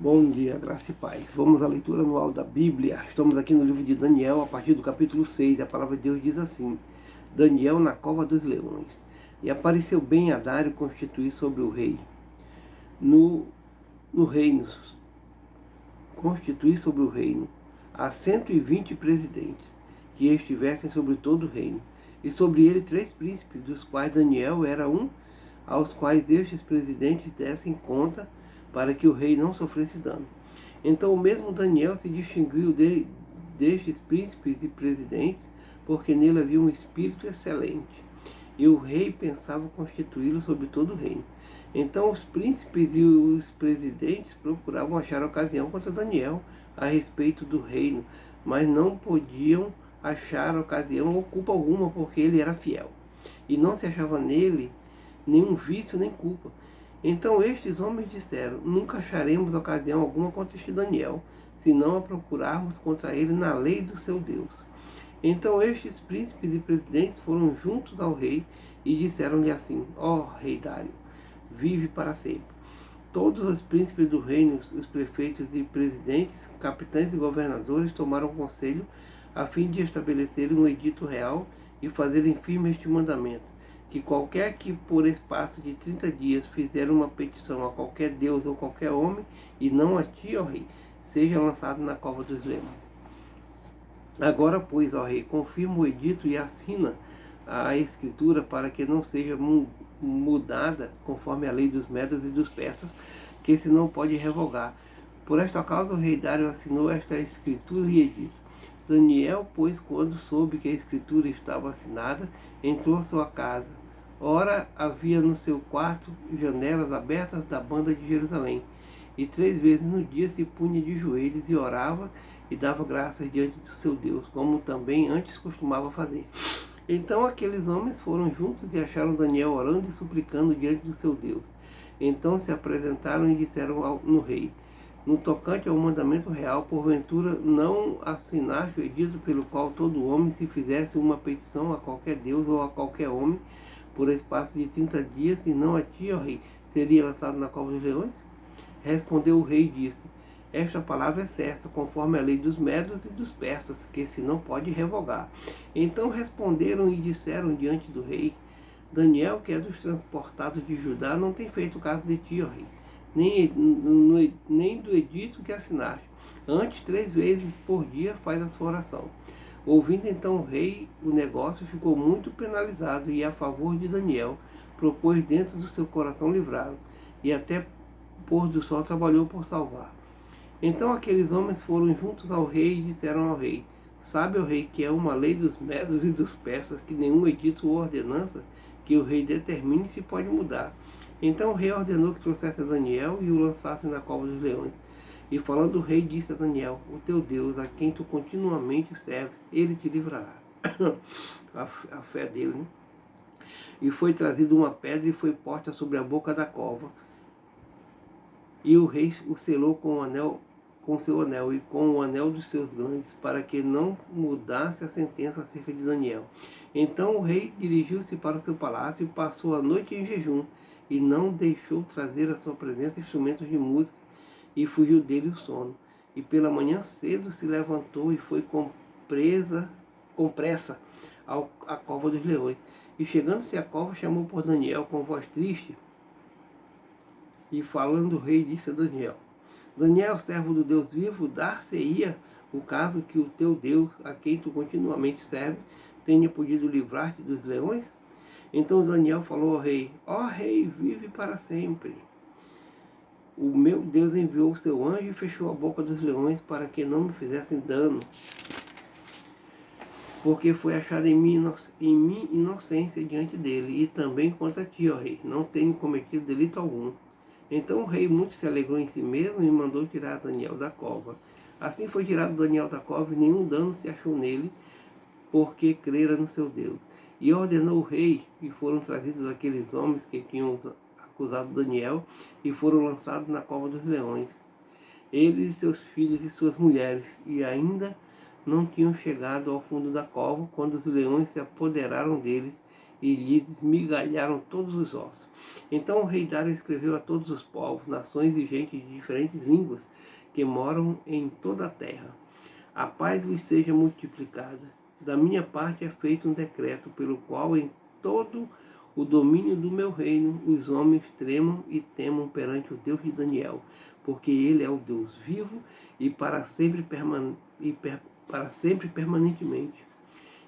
Bom dia, graça e paz. Vamos à leitura anual da Bíblia. Estamos aqui no livro de Daniel, a partir do capítulo 6. A palavra de Deus diz assim: Daniel na cova dos leões. E apareceu bem a Dário constituir sobre o rei. No reino, constituir sobre o reino a 120 presidentes, que estivessem sobre todo o reino. E sobre ele 3 príncipes, dos quais Daniel era um, aos quais estes presidentes dessem conta, para que o rei não sofresse dano. Então o mesmo Daniel se distinguiu destes príncipes e presidentes, porque nele havia um espírito excelente. E o rei pensava constituí-lo sobre todo o reino. Então os príncipes e os presidentes procuravam achar ocasião contra Daniel a respeito do reino, mas não podiam achar ocasião ou culpa alguma, porque ele era fiel. E não se achava nele nenhum vício nem culpa. Então estes homens disseram: nunca acharemos ocasião alguma contra este Daniel, se não a procurarmos contra ele na lei do seu Deus. Então estes príncipes e presidentes foram juntos ao rei e disseram-lhe assim: ó rei Dário, vive para sempre. Todos os príncipes do reino, os prefeitos e presidentes, capitães e governadores tomaram conselho a fim de estabelecerem um edito real e fazerem firme este mandamento: que qualquer que por espaço de 30 dias fizer uma petição a qualquer deus ou qualquer homem, e não a ti, ó rei, seja lançado na cova dos leões. Agora, pois, ó rei, confirma o edito e assina a escritura para que não seja mudada conforme a lei dos medos e dos persas, que se não pode revogar. Por esta causa o rei Dário assinou esta escritura e edito. Daniel, pois, quando soube que a escritura estava assinada, entrou à sua casa. Ora, havia no seu quarto janelas abertas da banda de Jerusalém. E 3 vezes no dia se punha de joelhos e orava e dava graças diante do seu Deus, como também antes costumava fazer. Então aqueles homens foram juntos e acharam Daniel orando e suplicando diante do seu Deus. Então se apresentaram e disseram no rei: no tocante ao mandamento real, porventura não assinaste o edito pelo qual todo homem, se fizesse uma petição a qualquer Deus ou a qualquer homem, por espaço de 30 dias, e não a ti, ó rei, seria lançado na cova dos leões? Respondeu o rei e disse: esta palavra é certa, conforme a lei dos medos e dos persas, que se não pode revogar. Então responderam e disseram diante do rei: Daniel, que é dos transportados de Judá, não tem feito caso de ti, ó rei, nem do edito que assinaste. Antes, 3 vezes por dia faz a sua oração. Ouvindo então o rei, o negócio ficou muito penalizado, e a favor de Daniel propôs dentro do seu coração livrá-lo, e até pôr do sol trabalhou por salvar. Então aqueles homens foram juntos ao rei e disseram ao rei: sabe, ó rei, que é uma lei dos medos e dos persas que nenhum edito ou ordenança que o rei determine se pode mudar. Então o rei ordenou que trouxesse Daniel e o lançassem na cova dos leões. E falando o rei, disse a Daniel: o teu Deus, a quem tu continuamente serves, ele te livrará. a fé dele, né? E foi trazida uma pedra e foi posta sobre a boca da cova. E o rei o selou com o anel, com seu anel e com o anel dos seus grandes, para que não mudasse a sentença acerca de Daniel. Então o rei dirigiu-se para o seu palácio e passou a noite em jejum, e não deixou trazer à sua presença instrumentos de música, e fugiu dele o sono. E pela manhã cedo se levantou e foi com pressa à cova dos leões. E chegando-se à cova, chamou por Daniel com voz triste, e falando o rei, disse a Daniel: Daniel, servo do Deus vivo, dar-se-ia o caso que o teu Deus, a quem tu continuamente serves, tenha podido livrar-te dos leões? Então Daniel falou ao rei: ó rei, vive para sempre. O meu Deus enviou o seu anjo e fechou a boca dos leões para que não me fizessem dano, porque foi achada em mim inocência diante dele, e também contra ti, ó rei, não tenho cometido delito algum. Então o rei muito se alegrou em si mesmo e mandou tirar Daniel da cova. Assim foi tirado Daniel da cova, e nenhum dano se achou nele, porque crera no seu Deus. E ordenou o rei, e foram trazidos aqueles homens que tinham acusado Daniel, e foram lançados na cova dos leões, eles e seus filhos e suas mulheres, e ainda não tinham chegado ao fundo da cova, quando os leões se apoderaram deles e lhes esmigalharam todos os ossos. Então o rei Dário escreveu a todos os povos, nações e gente de diferentes línguas que moram em toda a terra: a paz vos seja multiplicada. Da minha parte é feito um decreto, pelo qual em todo o domínio do meu reino os homens tremam e temam perante o Deus de Daniel, porque ele é o Deus vivo e para sempre, permanentemente.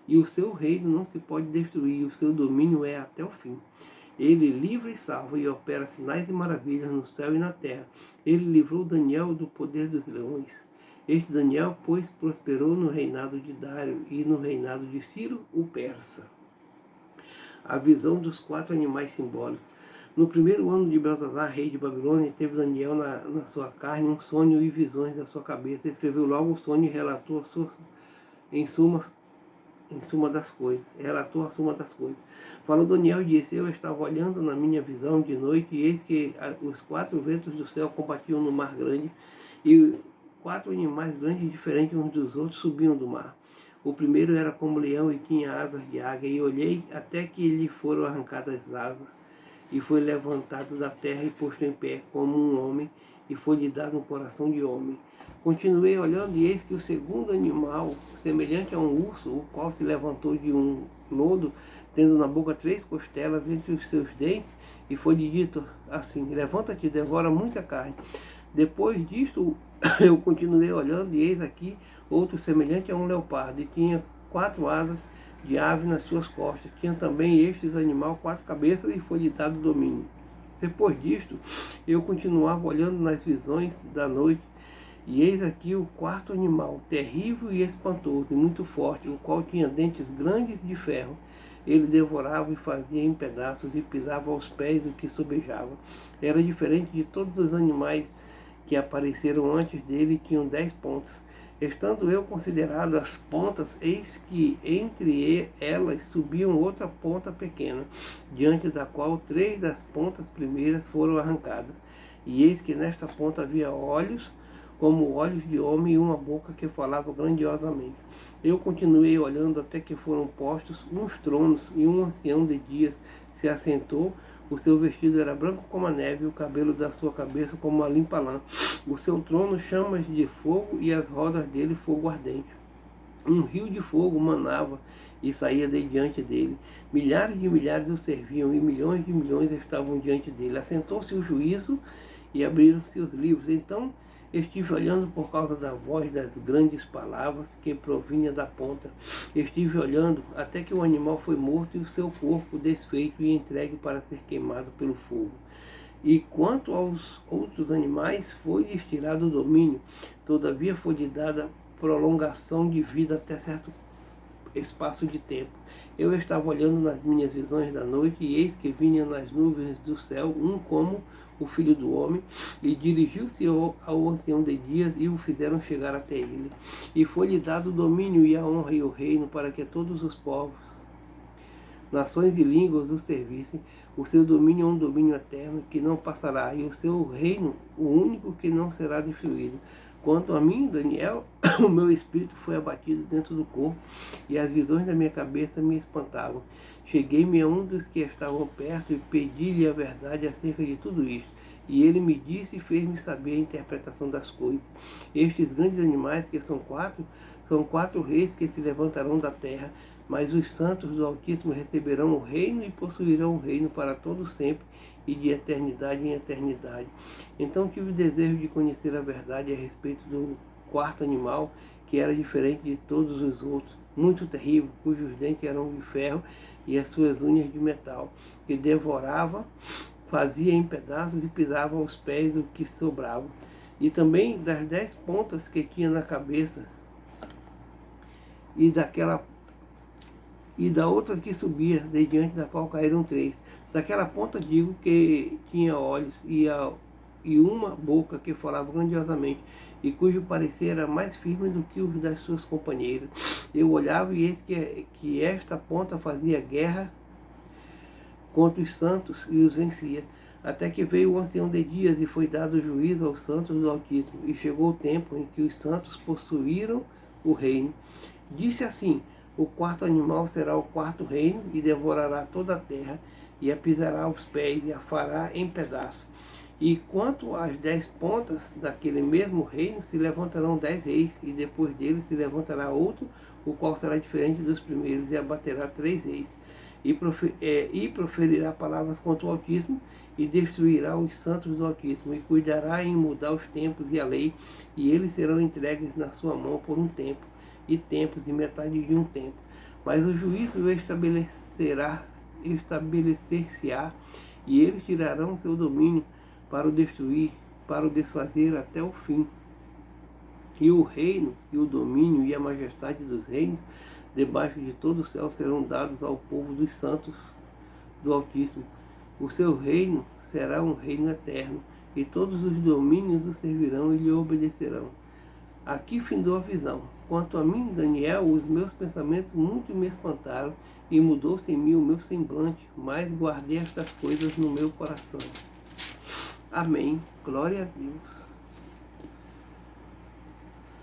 E o seu reino não se pode destruir, o seu domínio é até o fim. Ele livra e salva e opera sinais e maravilhas no céu e na terra. Ele livrou Daniel do poder dos leões. Este Daniel, pois, prosperou no reinado de Dário e no reinado de Ciro, o persa. A visão dos 4 animais simbólicos. No primeiro ano de Belsazar, rei de Babilônia, teve Daniel na sua carne um sonho e visões da sua cabeça. Escreveu logo o sonho e relatou em suma das coisas. Relatou a suma das coisas. Falou Daniel e disse: eu estava olhando na minha visão de noite, e eis que os 4 ventos do céu combatiam no mar grande, e 4 animais grandes, diferentes uns dos outros, subiam do mar. O primeiro era como leão e tinha asas de águia, e olhei até que lhe foram arrancadas as asas, e foi levantado da terra e posto em pé como um homem, e foi-lhe dado um coração de homem. Continuei olhando, e eis que o segundo animal, semelhante a um urso, o qual se levantou de um lodo, tendo na boca 3 costelas entre os seus dentes, e foi-lhe dito assim: levanta-te e devora muita carne. Depois disto, eu continuei olhando, e eis aqui outro semelhante a um leopardo, e tinha 4 asas de ave nas suas costas. Tinha também estes animal 4 cabeças, e foi-lhe dado domínio. Depois disto, eu continuava olhando nas visões da noite, e eis aqui o 4º animal, terrível e espantoso, e muito forte, o qual tinha dentes grandes de ferro. Ele devorava e fazia em pedaços, e pisava aos pés o que sobejava. Era diferente de todos os animais que apareceram antes dele, e tinham 10 pontas. Estando eu considerado as pontas, eis que entre elas subiam outra ponta pequena, diante da qual 3 das pontas primeiras foram arrancadas. E eis que nesta ponta havia olhos, como olhos de homem, e uma boca que falava grandiosamente. Eu continuei olhando até que foram postos uns tronos, e um ancião de dias se assentou. O seu vestido era branco como a neve, e o cabelo da sua cabeça como a limpa lã. O seu trono chamas de fogo, e as rodas dele fogo ardente. Um rio de fogo manava e saía de diante dele. Milhares de milhares o serviam, e milhões de milhões estavam diante dele. Assentou-se o juízo, e abriram-se os livros. Então estive olhando por causa da voz das grandes palavras que provinha da ponta. Estive olhando até que o animal foi morto, e o seu corpo desfeito e entregue para ser queimado pelo fogo. E quanto aos outros animais, foi-lhes tirado o domínio. Todavia foi-lhe dada prolongação de vida até certo espaço de tempo. Eu estava olhando nas minhas visões da noite, e eis que vinha nas nuvens do céu um como o filho do homem, e dirigiu-se ao ancião de dias, e o fizeram chegar até ele. E foi-lhe dado o domínio e a honra e o reino, para que todos os povos, nações e línguas o servissem. O seu domínio é um domínio eterno, que não passará, e o seu reino, o único que não será destruído. Quanto a mim, Daniel, o meu espírito foi abatido dentro do corpo, e as visões da minha cabeça me espantavam. Cheguei-me a um dos que estavam perto e pedi-lhe a verdade acerca de tudo isto. E ele me disse e fez-me saber a interpretação das coisas. Estes grandes animais, que são 4, são 4 reis que se levantarão da terra, mas os santos do Altíssimo receberão o reino e possuirão o reino para todo sempre, e de eternidade em eternidade. Então tive o desejo de conhecer a verdade a respeito do 4º animal, que era diferente de todos os outros, muito terrível, cujos dentes eram de ferro e as suas unhas de metal, que devorava, fazia em pedaços e pisava aos pés o que sobrava. E também das 10 pontas que tinha na cabeça, e da outra que subia, de diante da qual caíram 3. Daquela ponta digo que tinha olhos, e uma boca que falava grandiosamente, e cujo parecer era mais firme do que os das suas companheiras. Eu olhava, e eis que esta ponta fazia guerra contra os santos e os vencia. Até que veio o ancião de dias, e foi dado juízo aos santos do Altíssimo, e chegou o tempo em que os santos possuíram o reino. Disse assim: O quarto animal será o quarto reino, e devorará toda a terra, e a pisará aos pés, e a fará em pedaços. E quanto às 10 pontas daquele mesmo reino, se levantarão 10 reis, e depois dele se levantará outro, o qual será diferente dos primeiros, e abaterá 3 reis. E proferirá palavras contra o Altíssimo, e destruirá os santos do Altíssimo, e cuidará em mudar os tempos e a lei, e eles serão entregues na sua mão por um tempo, e tempos, e metade de um tempo. Mas o juízo estabelecer-se-á, e eles tirarão seu domínio para o destruir, para o desfazer até o fim. E o reino, e o domínio, e a majestade dos reinos, debaixo de todo o céu, serão dados ao povo dos santos do Altíssimo. O seu reino será um reino eterno, e todos os domínios o servirão e lhe obedecerão. Aqui findou a visão. Quanto a mim, Daniel, os meus pensamentos muito me espantaram, e mudou-se em mim o meu semblante, mas guardei estas coisas no meu coração. Amém. Glória a Deus.